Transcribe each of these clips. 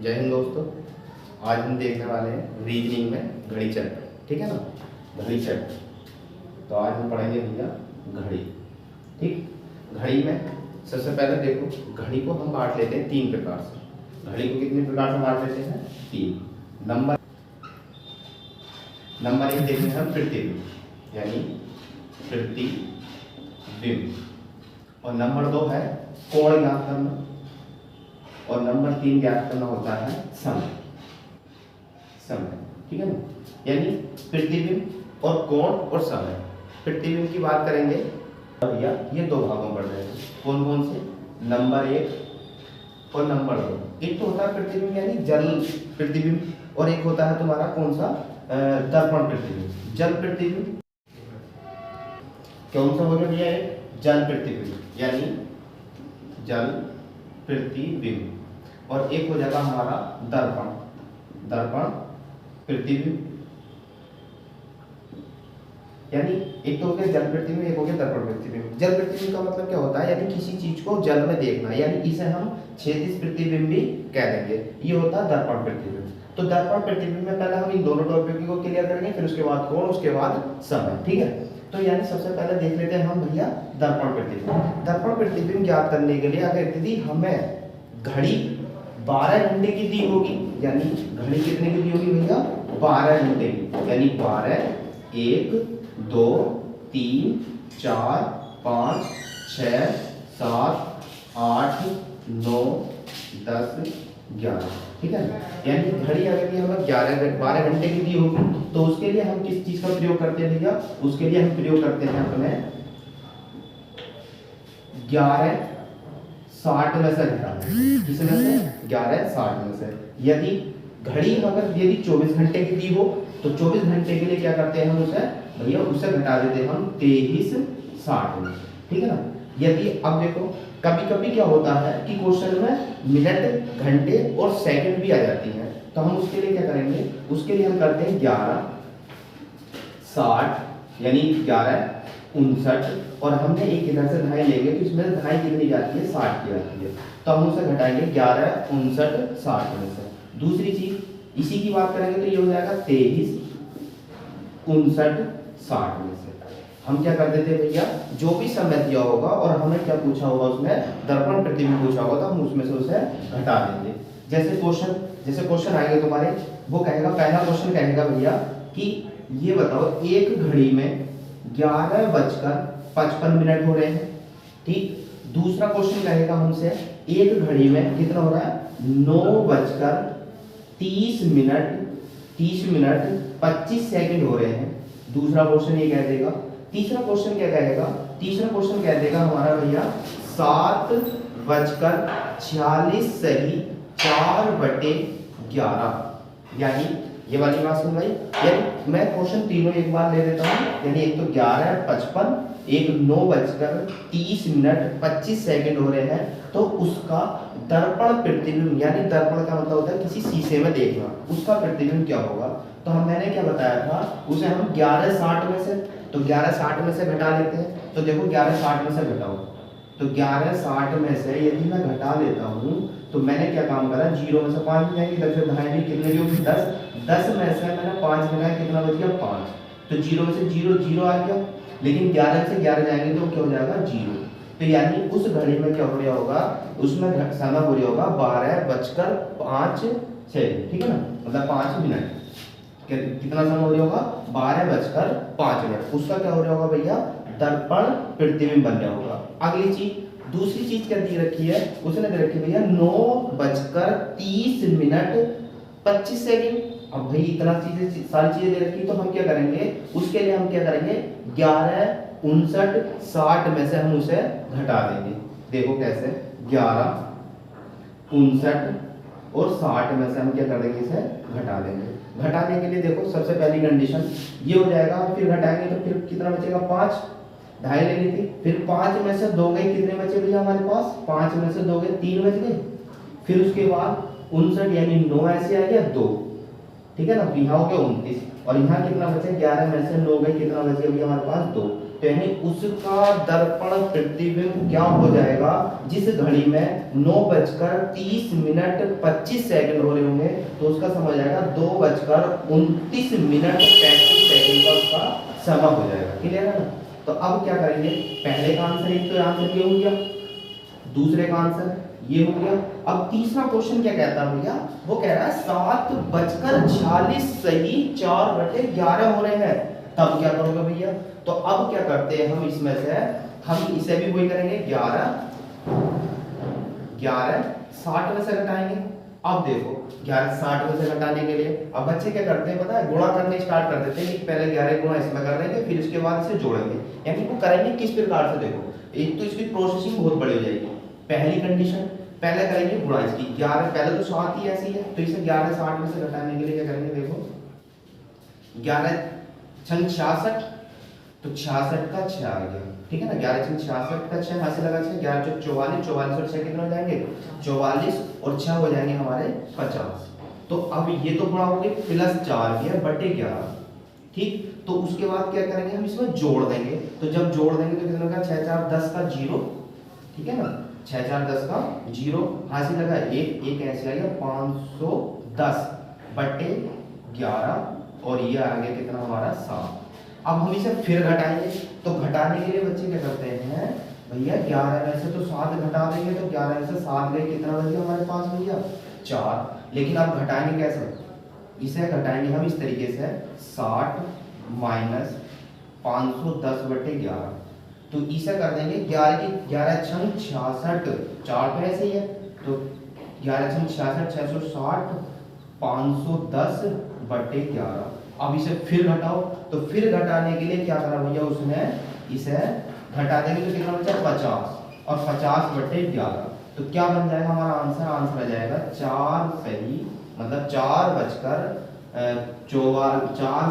जय हिंद दोस्तों। आज हम देखने वाले हैं रीजनिंग में घड़ी चैप्टर, ठीक है ना। घड़ी चैप्टर तो आज हम पढ़ेंगे भैया घड़ी। ठीक, घड़ी में सबसे पहले देखो, घड़ी को हम बांट लेते हैं तीन प्रकार से। घड़ी को कितने प्रकार से बांट लेते हैं? तीन। नंबर एक देखते हैं हम प्रतिबिंब, यानी प्रतिबिंब। और नंबर दो है कोण ज्ञात करना, और नंबर तीन ज्ञात करना होता है समय। ठीक है ना, यानी प्रतिबिंब और कोण और समय। प्रतिबिंब की बात करेंगे भैया, ये दो भागों में बढ़ रहे हैं। कौन कौन से? नंबर एक और नंबर दो। एक तो होता है प्रतिबिंब यानी जल प्रतिबिंब, और एक होता है तुम्हारा कौन सा? दर्पण प्रतिबिंब। जल प्रतिबिंब कौन सा हो गया भैया? जल प्रतिबिंब, यानी जल प्रतिबिंब। और एक हो जाएगा हमारा दर्पण प्रतिबिंब, यानी एक तो हो गया जल प्रतिबिंब, एक हो गया दर्पण प्रतिबिंब। जल प्रतिबिंब का मतलब क्या होता है? यानी किसी चीज को जल में देखना, यानी इसे हम क्षैतिज प्रतिबिंब भी कह देंगे। ये होता है दर्पण प्रतिबिंब। तो दर्पण प्रतिबिंब में पहले हम इन दोनों टॉपिक को क्लियर करेंगे, फिर उसके बाद कोण, उसके बाद समय। ठीक है, तो यानी सबसे पहले देख लेते हैं हम भैया दर्पण प्रतिबिंब। दर्पण प्रतिबिंब ज्ञात करने के लिए अगर यदि हमें घड़ी 12 घंटे की दी होगी, यानी घड़ी कितने की दी होगी भैया? 12 घंटे की, यानी 12, 1, 2, 3, 4, 5, 6, 7, 8, 9, 10, 11। ठीक है, यानी घड़ी अगर हमें 12 घंटे की दी होगी, तो उसके लिए हम किस चीज का प्रयोग करते हैं भैया? उसके लिए हम प्रयोग करते हैं अपने 11:60 में से घटाना। किसमें से? 11:60 में से। यदि घड़ी अगर 24 घंटे की दी हो, तो 24 घंटे के लिए क्या करते हैं हम उसे भैया? उसे घटा देते हैं हम 23:60 में। ठीक है ना। यदि अब देखो, कभी कभी क्या होता है कि क्वेश्चन में मिनट, घंटे और सेकंड भी आ जाती हैं, तो हम उसके लिए क्या करेंगे? उसके लिए हम करते हैं 11:60, यानी 11:59, और हमने एक इधर से दहाई लेंगे, तो इसमें दहाई कितनी जाती है? 60 की आती है, तो हम उसे घटाएंगे 11:59 में से। दूसरी चीज इसी की बात करेंगे, तो ये हो जाएगा 23:59 में से। हम क्या कर देते हैं भैया? जो भी समय दिया होगा और हमें क्या पूछा होगा उसमें, दर्पण प्रतिबिंब पूछा होगा, तो हम उसमें से उसे घटा देंगे। जैसे क्वेश्चन आएंगे तुम्हारे, वो कहेगा, पहला क्वेश्चन कहेगा भैया कि ये बताओ, एक घड़ी में 11:55 हो रहे हैं। ठीक, दूसरा क्वेश्चन कहेगा हमसे, एक घड़ी में कितना हो रहा है? 9:30 25 सेकंड हो रहे हैं। दूसरा क्वेश्चन ये कह देगा। तीसरा क्वेश्चन क्या कहेगा? तीसरा क्वेश्चन कह देगा हमारा भैया 7:46 सही 4/11, यानी ये वाली बात सुन भाई। यानी मैं क्वेश्चन तीनों एक बार ले लेता हूँ, यानी एक तो 11:55, एक 9:30 25 सेकंड हो रहे हैं, तो उसका दर्पण प्रतिबिंब, यानी दर्पण का मतलब होता है किसी शीशे में देखना, उसका प्रतिबिंब क्या होगा? तो मैंने क्या बताया था, उसे हम 11:60 में से, तो 11:60 में से घटा लेते हैं। तो देखो 11:60 में से घटाओ, तो 11:60 में से यदि मैं घटा लेता हूँ, तो मैंने क्या काम करा? 0 में से 5 मिलाएंगे, इधर से दहाई भी कितने की होगी? 10। 10 में से मैंने 5 मिलाया, कितना बच गया? 5। तो 0 में से 0 आ गया, लेकिन 11 से 11 जाएंगे तो क्या हो जाएगा? 0। तो यानी उस घड़ी में क्या हो रहा होगा? उसमें समय हो रहा होगा 12:05। ठीक है ना, मतलब 5 मिनट। कितना समय हो रहा होगा? 12:05। उसका क्या हो रहा होगा भैया? दर्पण प्रतिबिंब बन रहा होगा। अगली चीज, दूसरी चीज क्या दी रखी है? उसने दे रखी है भैया 9:30 25 सेकंड। अब भाई इतना चीजें, सारी चीजें दे रखी, तो हम क्या करेंगे? उसके लिए हम क्या करेंगे? 11:59 में से हम उसे घटा देंगे। देखो कैसे, 11:59 और 60 में से हम क्या कर देंगे? इसे घटा देंगे। घटाने के लिए देखो, सबसे पहली कंडीशन ये हो जाएगा, फिर घटाएंगे तो फिर कितना बचेगा? 5। ढाई लेनी थी, फिर 5 में से 2 गए, कितने बचे भैया हमारे पास? 5 में से 2 गए, 3 बच गए। फिर उसके बाद 59, यानी 9 ऐसे आ गया 2। ठीक है ना, यहाँ हो गया 29, और यहाँ कितना बचे? 11 में से 9 गए, कितना बच गया भैया हमारे पास? 2। तो तो यानी उसका दर्पण प्रतिबिंब क्या हो जाएगा, जिस घड़ी में 9:30 हो रहे होंगे तो उसका समय जाएगा 2:29 का उसका समय हो जाएगा। क्लियर है ना। तो अब क्या करेंगे, पहले का आंसर एक तो आंसर ये हो गया, दूसरे का आंसर ये हो गया। अब तीसरा क्वेश्चन क्या कहता है भैया, वो कह रहा है 7:46 सही 4/11 हो रहे हैं, तब क्या करोगे भैया। तो अब क्या करते हैं हम, इसमें से हम इसे भी वही करेंगे 11 60 में से घटाएंगे। अब देखो 11 60 में से घटाने के लिए अब बच्चे क्या करते हैं पता है, गुणा करने स्टार्ट कर देते हैं कि पहले 11 गुणा इसमें कर देंगे, फिर इसके बाद इसे जोड़ेंगे। यानी वो करेंगे किस प्रकार से, देखो एक तो इसकी प्रोसेसिंग बहुत बड़ी हो जाएगी। पहली कंडीशन, पहले करेंगे गुणा इसकी 11, पहले तो 7 ही ऐसी है, तो इसे 11 60 में से घटाने के लिए क्या करेंगे, देखो 11 छंग 66, तो 66 का 6 आ गया, ठीक है ना। 11 छंग 66 का 6 हाथ से लगा 6, 11 चौक 44, 44 और 6 कितने हो जाएंगे 44 और 6 हो जाएंगे हमारे 50। तो अब ये तो गुणा हो गए प्लस 4 किया बटे 11, ठीक। तो उसके बाद क्या करेंगे हम, इसमें जोड़ देंगे। तो जब जोड़ देंगे तो कितना होगा 6 4 10 का 0, ठीक है ना। 6 4 10 का 0 हासिल लगा 1 ऐसे आ गया 510 बटे 11 और ये आ गया कितना हमारा 7। अब हम इसे फिर घटाएंगे, तो घटाने के लिए बच्चे क्या करते हैं भैया, 11 में से तो 7 घटा देंगे, तो 11 में से 7 गए कितना बच गया हमारे पास भैया 4। लेकिन अब घटाएंगे कैसे, इसे घटाएंगे हम इस तरीके से 60 माइनस 510 बटे 11, तो इसे कर देंगे 11 की 11 छंग 66, 4 तो ऐसे ही है, तो 11 छंग 66 660 510 बटे 11। अब इसे फिर घटाओ, तो फिर घटाने के लिए क्या करा भैया, उसने इसे घटा देंगे तो कितना बचा 50 और 50 बटे 11, तो क्या बन जाएगा हमारा आंसर, आंसर आ जाएगा 4 सही, मतलब 4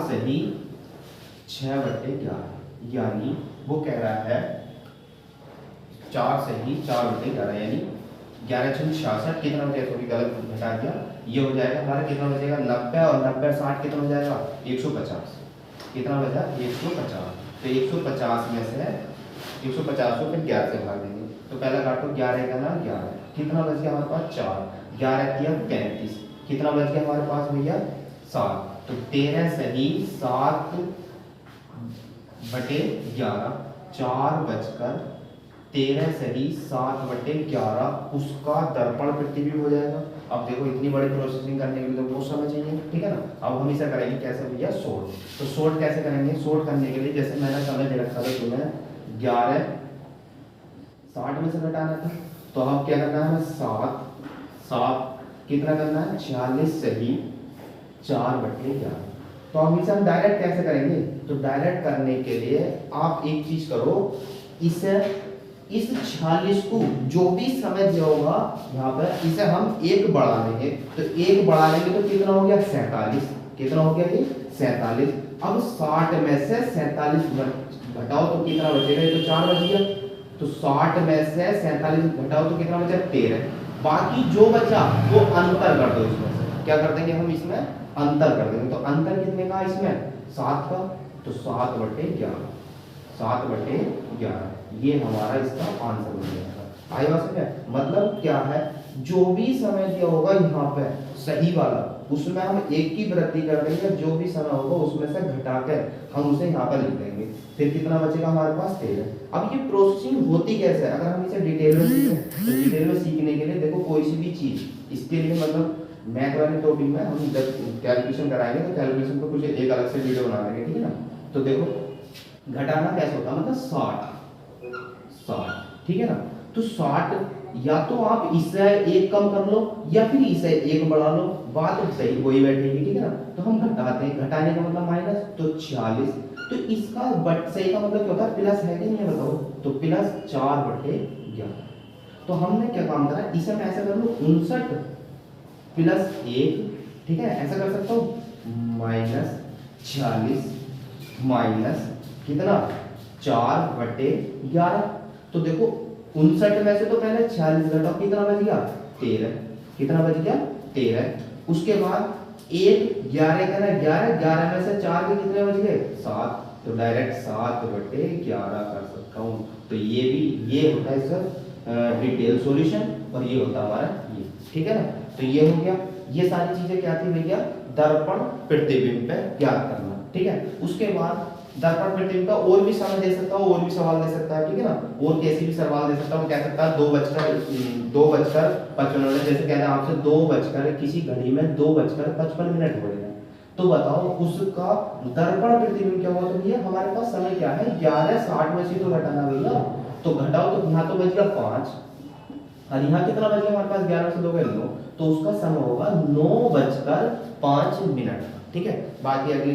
सही 6 बटे 11। यानी वो कह रहा है 4 सही 4 बटे 11, यानी 11 छंग 66 कितना बचा, सॉरी गलत घटा दिया, ये हो जाएगा हमारा कितना बचेगा 90 और 90 60 कितना हो जाएगा 150, कितना बचा 150। तो 150 में से 150 को फिर 11 से भाग देंगे, तो पहला काटो 11 का ना 11, कितना बच गया हमारे पास 4, 11 किया 35, कितना बच गया हमारे पास भैया 7, तो 13 सही 7 बटे 11, 4 बचकर 13 सही 7 बटे 11 उसका दर्पण प्रतिबिंब हो जाएगा। अब देखो इतनी बड़ी प्रोसेसिंग करने के लिए तो बहुत समय चाहिए, ठीक है ना। अब हम इसे करेंगे कैसे भैया, सोल्व। तो सोल्व कैसे करेंगे, सोल्व करने के लिए जैसे मैंने समय दे रखा था तुम्हें 11 60 में से घटाना था, तो अब क्या करना है 7 कितना करना है 46 सही 4 बटे 11। तो अब इसे हम डायरेक्ट कैसे करेंगे, तो डायरेक्ट करने के लिए आप एक चीज करो, इसे इस 46 को जो भी समय दिया होगा यहाँ पर इसे हम 1 बढ़ा लेंगे, तो 1 बढ़ा लेंगे तो कितना हो गया 47, कितना हो गया ये 47। अब 60 में से 47 घटाओ तो कितना बचेगा, ये तो 4 बच गया, तो 60 में से 47 घटाओ तो कितना बचा 13, बाकी जो बचा वो अंतर कर दो, इसमें से क्या कर देंगे हम, इसमें अंतर कर देंगे। तो अंतर कितने का इसमें 7 का, तो 7 बटे 11, 7 बटे 11 ये हमारा इसका आंसर हो जाएगा। आई बात समझ, मतलब क्या है, जो भी समय दिया होगा यहाँ पे सही वाला उसमें हम 1 की वृद्धि कर देंगे, जो भी समय होगा उसमें से घटाकर हम उसे यहाँ पर लिख देंगे, फिर कितना बचेगा हमारे पास 13। अब ये प्रोसेसिंग होती कैसे है, अगर हम इसे डिटेल में सीखें तो डिटेल में सीखने के लिए देखो कोई सी भी चीज इसके लिए, मतलब मैथ वाले टॉपिक में हम जब कैलकुलेशन कराएंगे तो कैलकुलेशन को कुछ एक अलग से वीडियो बना देंगे, ठीक है ना। तो देखो घटाना कैसे होता है, मतलब 60, ठीक है ना। तो 60 या तो आप इससे 1 कम कर लो या फिर इसे 1 बढ़ा लो, बात सही वही बैठेगी, ठीक है ना। तो हम घटाते हैं, घटाने का मतलब माइनस, तो 46, तो इसका बट सही का मतलब क्या होता है प्लस है कि नहीं है बताओ, तो प्लस 4 बटे 11। तो हमने क्या काम करा, इसे मैं ऐसा कर लूं 59 प्लस 1, ठीक है ऐसा कर सकता हूँ, माइनस 46 माइनस कितना 4 बटे 11। तो देखो 59 में से तो पहले 46 घटाओ, कितना बच गया 13, कितना बच गया 13। उसके बाद 1 11 का ना 11 में से 4 के कितने बच गए 7, तो डायरेक्ट 7/11 कर सकता हूँ। तो ये होता है सर डिटेल सॉल्यूशन, और ये होता है हमारा ये, ठीक है ना। तो ये हो गया, ये सारी चीजें क्या थी भैया, दर्पण प्रतिबिंब पे ज्ञात करना, ठीक है। उसके बाद दर्पण प्रतिबिंब का और भी समय दे सकता हूँ, और भी सवाल दे सकता है, ठीक है ना। और कैसे भी सवाल दे सकता हूँ, कह सकता है 2:55, जैसे कहना है आपसे 2 बजकर किसी घड़ी में 2:55 हो रहे हैं, तो बताओ उसका दर्पण प्रतिबिंब क्या होगा। तो भैया हमारे पास समय क्या है, 11:60 में से तो घटाना भैया, तो घटाओ तो यहाँ तो बच गया 5, और यहाँ कितना बच गया हमारे पास, 11 से 2 गए 9, तो उसका समय होगा 9:05, ठीक है। बाकी अगली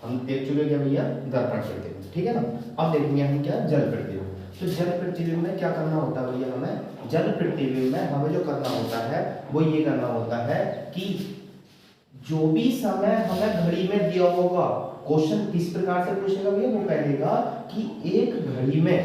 हम देख चुके क्या भैया, दर्पण प्रतिबिंब, ठीक है ना। अब देखेंगे हम क्या, जल प्रतिबिंब। तो जल प्रतिबिंब में क्या करना होता है भैया, हमें जल प्रतिबिंब में हमें जो करना होता है वो ये करना होता है कि जो भी समय हमें घड़ी में दिया होगा, क्वेश्चन किस प्रकार से पूछेगा भैया, वो कहेगा कि एक घड़ी में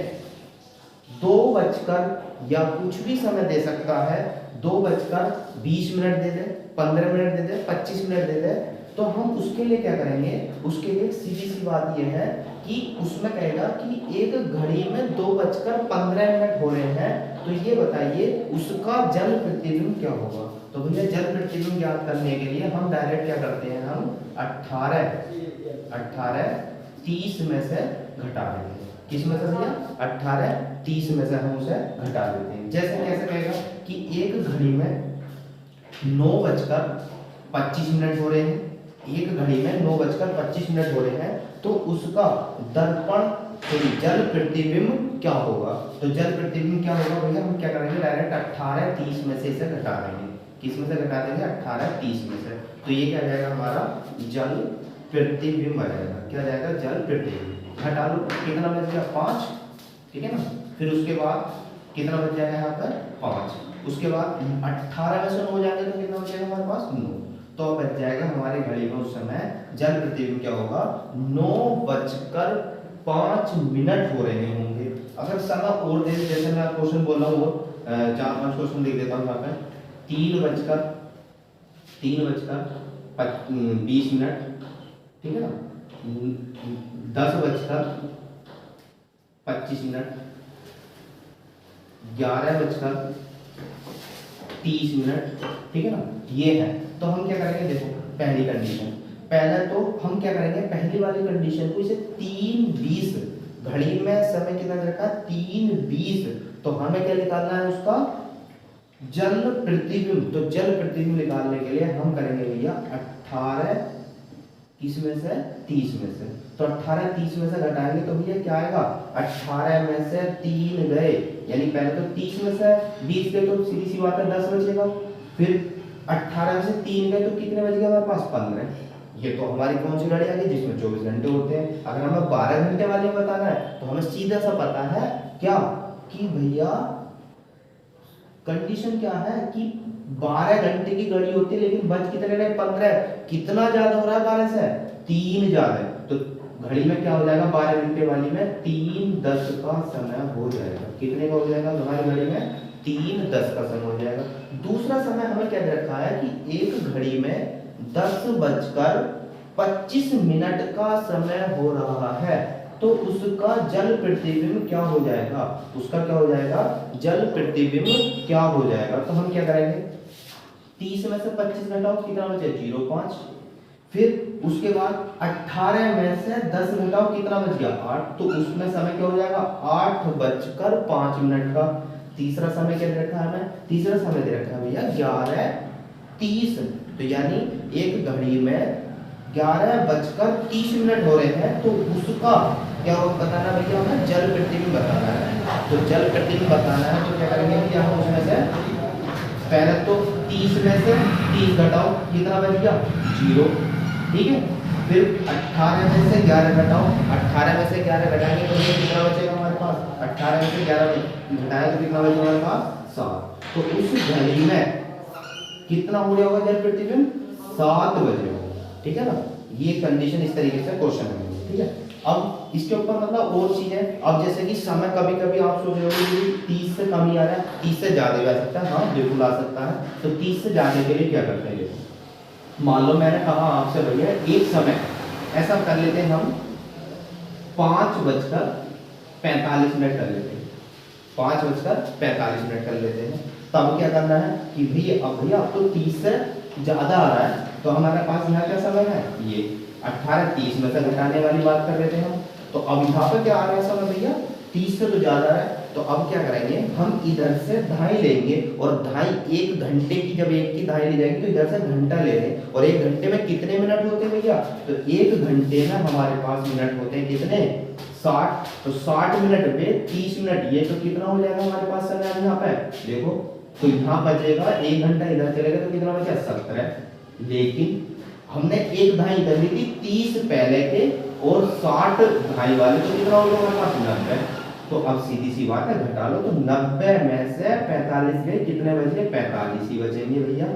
2 बजकर या कुछ भी समय दे सकता है, 2:20 दे दे, 15 मिनट दे दे, 25 मिनट दे दे, तो हम उसके लिए क्या करेंगे, उसके लिए सीधी सी बात यह है कि उसमें कहेगा कि एक घड़ी में 2:15 हो रहे हैं, तो ये बताइए उसका जल प्रतिबिंब क्या होगा। तो भैया जल प्रतिबिंब ज्ञात करने के लिए हम डायरेक्ट क्या करते हैं, हम 18:30 में से घटा देते हैं। किस में से भैया, 18:30 में से हम उसे घटा देते हैं। जैसे कैसे कहेगा कि एक घड़ी में 9:25 हो रहे हैं, एक घड़ी में 9:25 हो रहे हैं, तो उसका दर्पण जल प्रतिबिंब क्या होगा। तो जल प्रतिबिंब क्या होगा भैया, हम क्या करेंगे, डायरेक्ट 18:30 में से इसे घटा देंगे। किस में से घटा देंगे, 18:30 में से। तो ये क्या जाएगा हमारा जल प्रतिबिंब आ जाएगा, क्या जाएगा, जल प्रतिबिंब। घटा लो, कितना बच गया, 5, ठीक है ना। फिर उसके बाद कितना बच जाएगा यहाँ पर, 5। उसके बाद 18 में से 9 जाएंगे तो कितना बचेगा हमारे पास, 9। तो अब बच जाएगा हमारी घड़ी में उस समय जल प्रतिबिंब क्या होगा, 9:05 हो रहे होंगे। अगर समय और दे, जैसे मैं क्वेश्चन बोल रहा हूँ, 4-5 क्वेश्चन लिख देता हूँ यहाँ पे, 3:20, ठीक है ना, 10:25, 11:30, ठीक है ना, ये है। तो हम क्या करेंगे, देखो पहली कंडीशन, पहले तो हम क्या करेंगे, पहली वाली कंडीशन को इसे 3:20, घड़ी में समय कितना रखा, 3:20, तो हमें क्या निकालना है, उसका जल प्रतिबिंब। तो जल प्रतिबिंब निकालने के लिए हम करेंगे भैया 18 किस में से, 30 में से। तो 18:30 में से घटाएंगे तो भैया क्या आएगा, 18 में से 3 गए, यानी पहले तो 30 में से 20 गए तो सीधी सी बात है 10 बचेगा। फिर 18 में से 3 गए तो कितने बच गए हमारे पास, 15। ये तो हमारी कौन सी घड़ी आ गई, जिसमें 24 घंटे होते हैं। अगर हमें 12 घंटे वाले बताना है तो हमें सीधा सा पता है क्या, कि भैया कंडीशन क्या है कि 12 घंटे की घड़ी होती है, लेकिन बज कितने रहे, 15। कितना ज्यादा हो रहा है 12 से, 3 ज्यादा है। तो घड़ी में क्या हो जाएगा, 12 घंटे वाली में 3:10 का समय हो जाएगा। कितने का हो जाएगा हमारी घड़ी में, 3:10 का समय हो जाएगा। दूसरा समय हमें क्या रखा है कि एक घड़ी में 10:25 का समय हो रहा है, तो उसका जल प्रतिबिंब क्या हो जाएगा, उसका क्या हो जाएगा, जल प्रतिबिंब क्या हो जाएगा। तो हम क्या करेंगे, 30 में से 25 घटाओ, कितना बचे, 0.5। फिर उसके बाद 18 में से 10 घटाओ, कितना बच गया, 8। तो उसमें समय क्या हो जाएगा, 8:05 का। तीसरा समय क्या दे रखा है हमें, तीसरा समय दे रखा है भैया 11:30। तो यानी एक घड़ी में 11:30 हो रहे हैं, तो उसका क्या बताना भैया, हमें जल प्रतिबिंब बताना है। तो जल प्रतिबिंब बताना है तो क्या करेंगे भैया, हम उसमें से पहले तो 30 में से 30 घटाओ, कितना बच गया, 0, ठीक है। फिर 18 में से 11 घटाओ, 18 में से 11 घटाएंगे तो कितना बचेगा हमारे पास, 18 में से 11 घटाएंगे तो कितना बचेगा हमारे पास, 7। तो उस घड़ी में कितना हो गया होगा जल प्रतिबिंब, 7 बजे होगा, ठीक है ना। ये कंडीशन इस तरीके से क्वेश्चन में, ठीक है। अब इसके ऊपर मतलब और चीज है, अब जैसे कि समय कभी कभी आप सोच रहे हो कि 30 से कम ही आ रहा है, 30 से ज्यादा भी आ सकता है, हाँ बिल्कुल आ सकता है। तो 30 से ज्यादा के लिए क्या करते हैं, मान लो मैंने कहा आपसे भैया एक समय ऐसा कर लेते हैं हम 5:45 कर लेते हैं, 5:45 कर लेते हैं। तब क्या करना है कि भैया अब तो 30 से ज्यादा आ रहा है, तो हमारे पास यहाँ क्या समय है, ये 18:30 में से घटाने वाली बात कर रहे थे हम। तो अब यहाँ पर क्या आ रहा है समय भैया, 30 से तो ज्यादा है। तो अब क्या करेंगे, हम इधर से ढाई लेंगे, और ढाई 1 घंटे की, जब 1 की ढाई ली जाएगी तो इधर से घंटा ले लें। और 1 घंटे में कितने मिनट होते हैं भैया, तो 1 घंटे में हमारे पास मिनट होते हैं कितने, 60। तो 60 मिनट में 30 मिनट, ये तो कितना हो जाएगा हमारे पास समय यहाँ पे, देखो। तो यहाँ बचेगा 1 घंटा इधर चलेगा तो कितना बचा, 17। लेकिन हमने 1 ढाई इधर ली थी 30 पहले के, और 60 ढाई वाले, तो कितना हो गया हमारे पास, 90। तो अब सीधी सी बात है, घटा लो। तो 90 में से 45 गए, कितने बचे, 45 ही बचेंगे भैया।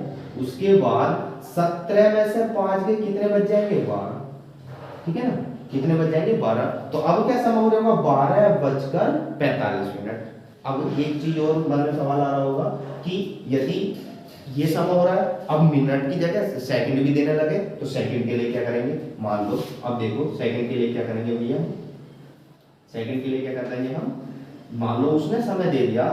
उसके बाद 17 में से 5 गए, कितने बच जाएंगे, 12। ठीक है ना, कितने बच जाएंगे, 12। तो अब क्या समय हो रहा होगा, 12:45। अब एक चीज और मन में सवाल आ रहा होगा कि यदि ये समय हो रहा है, अब मिनट की जगह सेकंड भी देने लगे, तो सेकंड के लिए क्या करेंगे, मान लो, अब देखो सेकंड के लिए क्या करेंगे भैया, सेकंड के लिए क्या कर देंगे हम, मान लो उसने समय दे दिया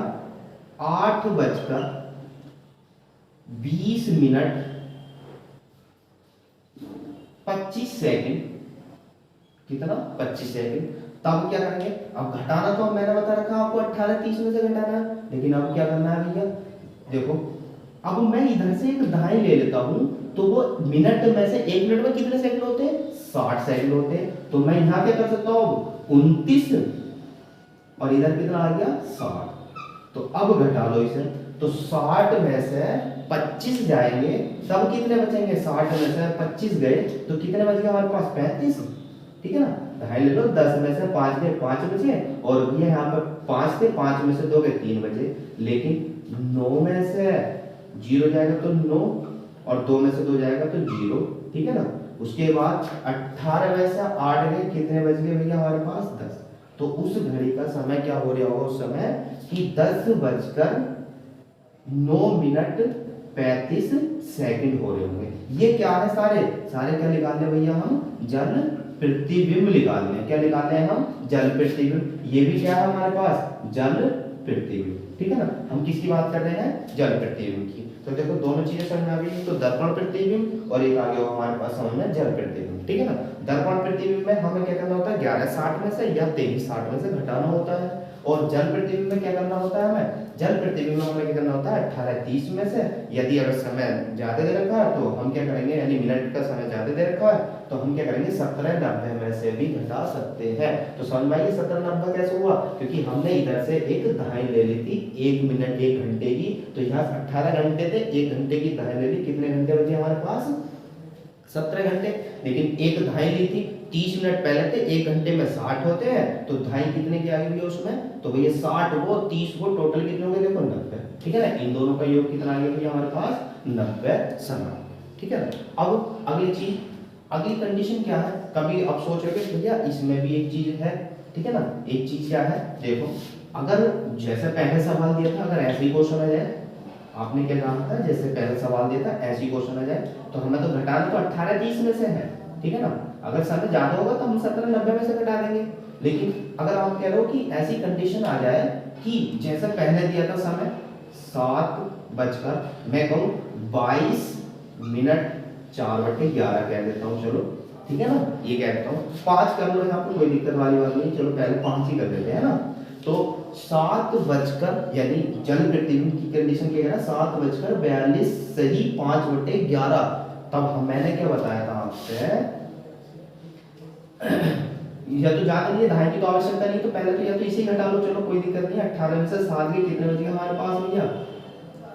8:20:25। कितना, 25 सेकंड। तब क्या करेंगे, अब घटाना तो मैंने बता रखा आपको 18:30 में से घटाना है, लेकिन अब क्या करना है भैया, देखो अब मैं इधर से एक ढाई ले लेता हूं, तो वो मिनट में से 1 मिनट में कितने सेकंड होते हैं, 60 सेकंड होते हैं। तो मैं यहां क्या कर सकता हूं, 29, और इधर कितना आ गया, 60। तो अब घटा लो इसे, तो 60 में से 25 जाएंगे, तब कितने बचेंगे, 60 में से 25 गए तो कितने बच गए हमारे पास, 35। ठीक है ना, ढाई ले लो, 10 में से 5 गए, 5 बचे, और ये यहाँ पर 5 थे, 5 में से 2 गए, 3 बचे। लेकिन 9 में से 0 जाएगा तो 9, और 2 में से 2 जाएगा तो 0। ठीक है ना, उसके बाद 18 में से 8 गए, कितने बच गए भैया हमारे पास, 10। तो उस घड़ी का समय क्या हो रहा होगा उस समय, कि 10:09:35 हो रहे होंगे। ये क्या है, सारे क्या निकाल ले भैया हम, जल प्रतिबिंब निकाल लें। क्या निकाल लें हम, जल प्रतिबिंब। ये भी क्या है हमारे पास, जल प्रतिबिंब। ठीक है ना, हम किसकी बात कर रहे हैं, जल प्रतिबिंब की। तो देखो दोनों चीजें समझ में आ गई, तो दर्पण प्रतिबिंब और एक आ गया हमारे पास समझ में जल प्रतिबिंब। ठीक है ना, दर्पण प्रतिबिंब में हमें क्या करना होता है, 11:60 में से या 23:60 में से घटाना होता है। और जल प्रतिबिंब में क्या करना होता है हमें, जल प्रतिबिंब में हमें क्या करना होता है, 18:30 में से, यदि अगर समय ज्यादा दे रखा है तो हम क्या करेंगे, यानी मिनट का समय ज्यादा दे रखा है तो हम क्या करेंगे, 17:90 में से भी घटा सकते हैं। तो समझ में आइए 17:90 कैसे हुआ, क्योंकि हमने इधर से एक दहाई ले ली थी 1 मिनट 1 घंटे की, तो यहाँ 18 घंटे थे, 1 घंटे की दहाई ले ली, कितने घंटे बचे हमारे पास, 17 घंटे। लेकिन एक दहाई ली थी 30 मिनट पहले थे, 1 घंटे में 60 होते हैं, तो दहाई कितने की आ गई उसमें, तो भैया 60 वो 30 वो टोटल कितने हो गए, देखो 90। ठीक है ना, इन दोनों का योग कितना आ गया भैया हमारे पास, 90 समय। ठीक है ना, अब अगली चीज, अगली कंडीशन क्या है, कभी आप सोचोगे भैया इसमें भी एक चीज है। ठीक है ना, एक चीज क्या है, देखो अगर जैसे पहले सवाल दिया था, अगर ऐसे ही क्वेश्चन आ जाए, आपने क्या कहा था, जैसे पहले सवाल दिया था ऐसी क्वेश्चन आ जाए, तो हमें तो घटाना तो 18:30 में से है। ठीक है ना, अगर समय ज्यादा होगा तो हम 17:90 में से घटा देंगे। लेकिन अगर आप कह रहे हो कि ऐसी कंडीशन आ जाए कि जैसे पहले दिया था समय 7 मैं कहूँ 22:04 कह देता हूँ, चलो ठीक है ना, ये कह देता हूँ 5 कर लो, यहाँ पर कोई दिक्कत वाली बात नहीं, चलो पहले 5 ही कर देते हैं ना। तो 7 यानी जल प्रतिबिंब की कंडीशन क्या है ना, 7:42 सही 5/11। तब मैंने क्या बताया था आपसे, या तो ज्यादा नहीं, दहाई की तो आवश्यकता नहीं, तो पहले तो या तो इसे घटा लो, चलो कोई दिक्कत नहीं। 18 में से 7 गए, कितने बच गए हमारे पास भैया,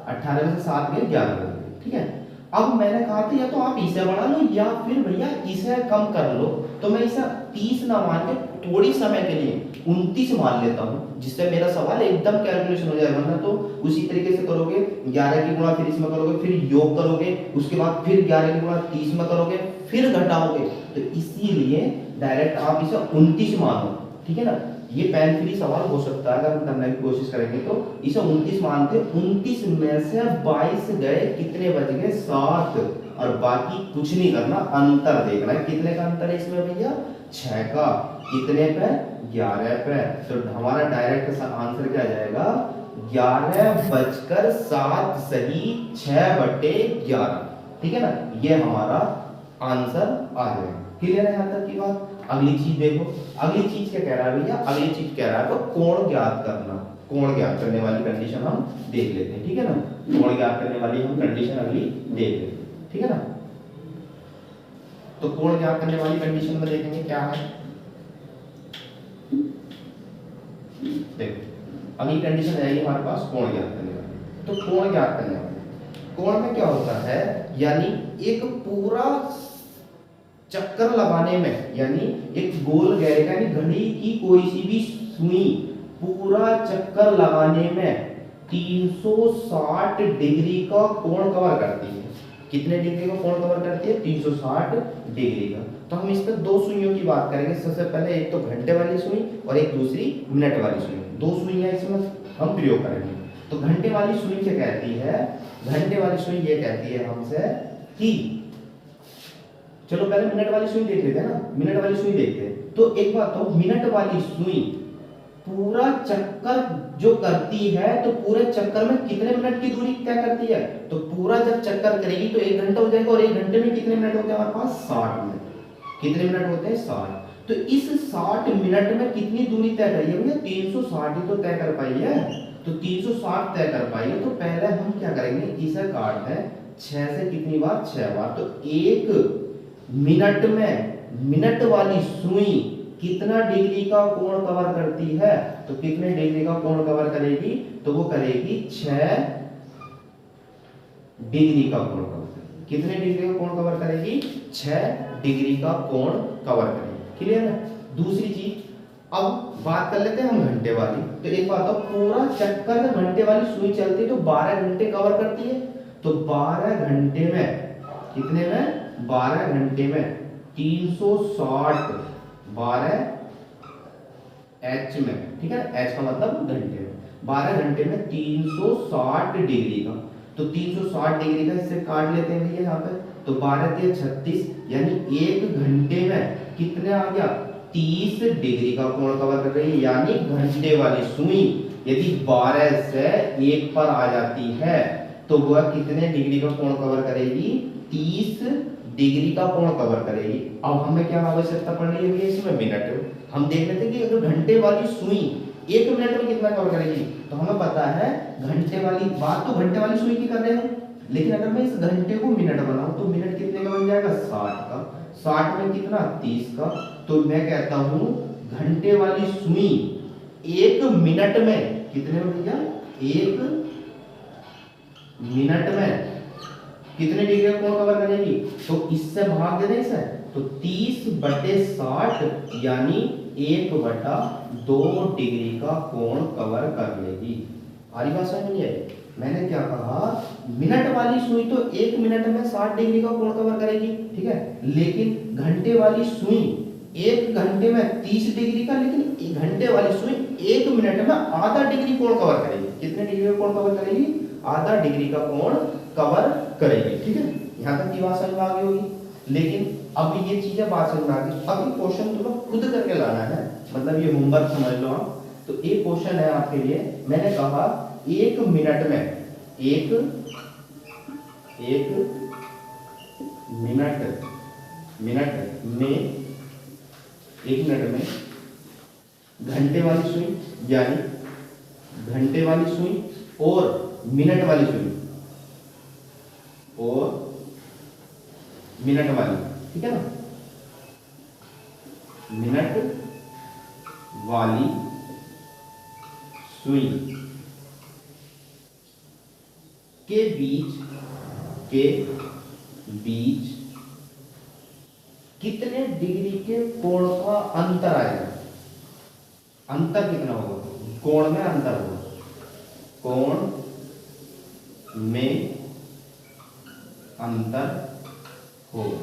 18 में से 7 गए 11 बच गए। ठीक है, अब मैंने कहा था या तो आप इसे बढ़ा लो या फिर भैया इसे कम कर लो, तो मैं इसे 30 ना मान के थोड़ी समय के लिए 29 मान लेता हूँ, जिससे मेरा सवाल एकदम कैलकुलेशन हो जाए। वरना तो उसी तरीके से करोगे, 11 की गुणा फिर इसमें करोगे, फिर योग करोगे, उसके बाद फिर 11 की गुणा 30 में करोगे, फिर घटाओगे, तो इसीलिए डायरेक्ट आप इसे 29 मानो। ठीक है ना, ये पेन फ्री सवाल हो सकता है अगर हम करने की कोशिश करेंगे तो। इसे 29 मानते, 29 में से 22 गए, कितने बच गए 7, और बाकी कुछ नहीं करना, अंतर देखना है। कितने का अंतर है इसमें भैया 6 का, कितने पे 11 पे। तो हमारा डायरेक्ट आंसर क्या जाएगा 11:07 सही 6/11, ठीक है ना, ये हमारा आंसर आ जाएगा। क्लियर है यहाँ तक की बात। अगली चीज देखो, अगली चीज क्या कह रहा है भैया, अगली चीज कह रहा है तो कोण ज्ञात करना। कोण ज्ञात करने वाली कंडीशन हम देख लेते हैं, ठीक है ना, कोण ज्ञात करने वाली हम कंडीशन अगली देख लेते हैं, ठीक है ना। तो कोण ज्ञात करने वाली कंडीशन में देखेंगे क्या है, देखो अगली कंडीशन आएगी हमारे पास कोण ज्ञात करने वाली। तो कोण ज्ञात करने वाली, कोण में क्या होता है, यानी एक पूरा चक्कर लगाने में, यानी एक गोल घेरे का, यानी घड़ी की कोई सी भी सुई पूरा चक्कर लगाने में 360 डिग्री का कोण कवर करती है। कितने डिग्री का कोण कवर करती है 360 डिग्री का। तो हम इस पर दो सुइयों की बात करेंगे। सबसे पहले एक तो घंटे वाली सुई और एक दूसरी मिनट वाली सुई, दो सुइयां इसमें हम प्रयोग करेंगे। तो घंटे वाली सुई क्या कहती है, घंटे वाली सुई ये कहती है हमसे कि, चलो पहले मिनट वाली सुई देख लेते हैं ना, मिनट वाली सुई देखते हैं। तो एक बात तो मिनट वाली सुई पूरा चक्कर जो करती है, तो पूरे चक्कर में कितने मिनट की दूरी तय करती है, तो पूरा जब चक्कर करेगी तो 1 घंटा हो जाएगा, और 1 घंटे में कितने मिनट होते हैं हमारे पास 60 मिनट। कितने मिनट होते हैं 60। तो इस 60 मिनट में कितनी दूरी तय करी है भैया 360 ही तो तय कर पाई है। तो 360 तय कर पाई है, तो पहले हम क्या करेंगे, इसे काट दें 6 से, कितनी बार 6 बार। तो 1 मिनट में मिनट वाली सुई कितना डिग्री का कोण कवर करती है, तो कितने डिग्री का कोण कवर करेगी, तो वो करेगी 6 डिग्री का कोण कवर करेगी। कितने डिग्री का कोण कवर करेगी 6 डिग्री का कोण कवर करेगी। क्लियर है। दूसरी चीज अब बात कर लेते हैं हम घंटे वाली। तो एक बात, तो पूरा चक्कर में घंटे वाली सुई चलती है तो 12 घंटे कवर करती है। तो 12 घंटे में कितने में 12 घंटे में 360, 12 एच में, ठीक है, एच का मतलब घंटे में, 12 घंटे में 360 डिग्री का। तो 360 डिग्री का इससे काट लेते हैं यहाँ पे। तो 12 × 36, यानी 1 घंटे में कितने आ गया 30 डिग्री का कोण कवर कर रही है। यानी घंटे वाली सुई यदि 12 से 1 पर आ जाती है तो वह कितने डिग्री का कोण कवर करेगी 30 डिग्री का कोण कवर करेगी। अब हमें क्या आवश्यकता पड़ रही है इसमें मिनट। हम देख लेते हैं कि अगर घंटे वाली सुई 1 मिनट में कितना कवर करेगी, तो हमें पता है घंटे वाली बात, तो घंटे वाली सुई की कर रहे हैं, लेकिन अगर मैं इस घंटे को मिनट बनाऊं तो मिनट कितने का बन जाएगा 60 का, 60 में कितना 30 का। तो मैं कहता हूं घंटे वाली सुई 1 मिनट में कितने में भैया 1 मिनट में कितने डिग्री का कोण कवर करेगी, तो इससे भाग दे दें इसे, तो 30/60 यानी 1/2 डिग्री का कोण कवर कर लेगी। हमारी बात समझ में आई। मैंने क्या कहा, मिनट वाली सुई तो 1 मिनट में 60 डिग्री का कोण कवर करेगी, ठीक है, लेकिन घंटे वाली सुई 1 घंटे में 30 डिग्री का, लेकिन घंटे वाली सुई 1 मिनट में आधा डिग्री कोण कवर करेगी। कितने डिग्री का कोण कवर करेगी, आधा डिग्री का कोण कवर करेगी, ठीक है। यहाँ तक की बात समझ में आ गई होगी। लेकिन अब ये चीजें बात समझ में आ गई, अब ये क्वेश्चन तुम्हें खुद करके लाना है, मतलब ये होमवर्क समझ लो आप। तो एक क्वेश्चन है आपके लिए, मैंने कहा 1 मिनट में 1 मिनट में घंटे वाली सुई, यानी घंटे वाली सुई और मिनट वाली सुई और मिनट वाली, ठीक है ना, मिनट वाली सुई के बीच कितने डिग्री के कोण का अंतर आएगा। अंतर कितना होगा, कोण में अंतर होगा, कोण में अंतर होगा।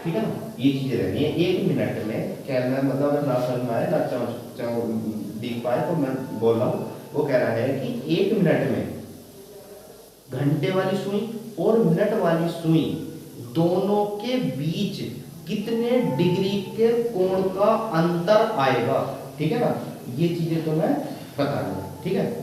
ठीक है ना, ये चीजें रहनी है। 1 मिनट में कहना मतलब अगर ना समझ में आए ना दिख पाए तो मैं बोल रहा हूँ, वो कह रहा है कि 1 मिनट में घंटे वाली सुई और मिनट वाली सुई दोनों के बीच कितने डिग्री के कोण का अंतर आएगा, ठीक है ना, ये चीजें तो मैं बता दूंगा, ठीक है।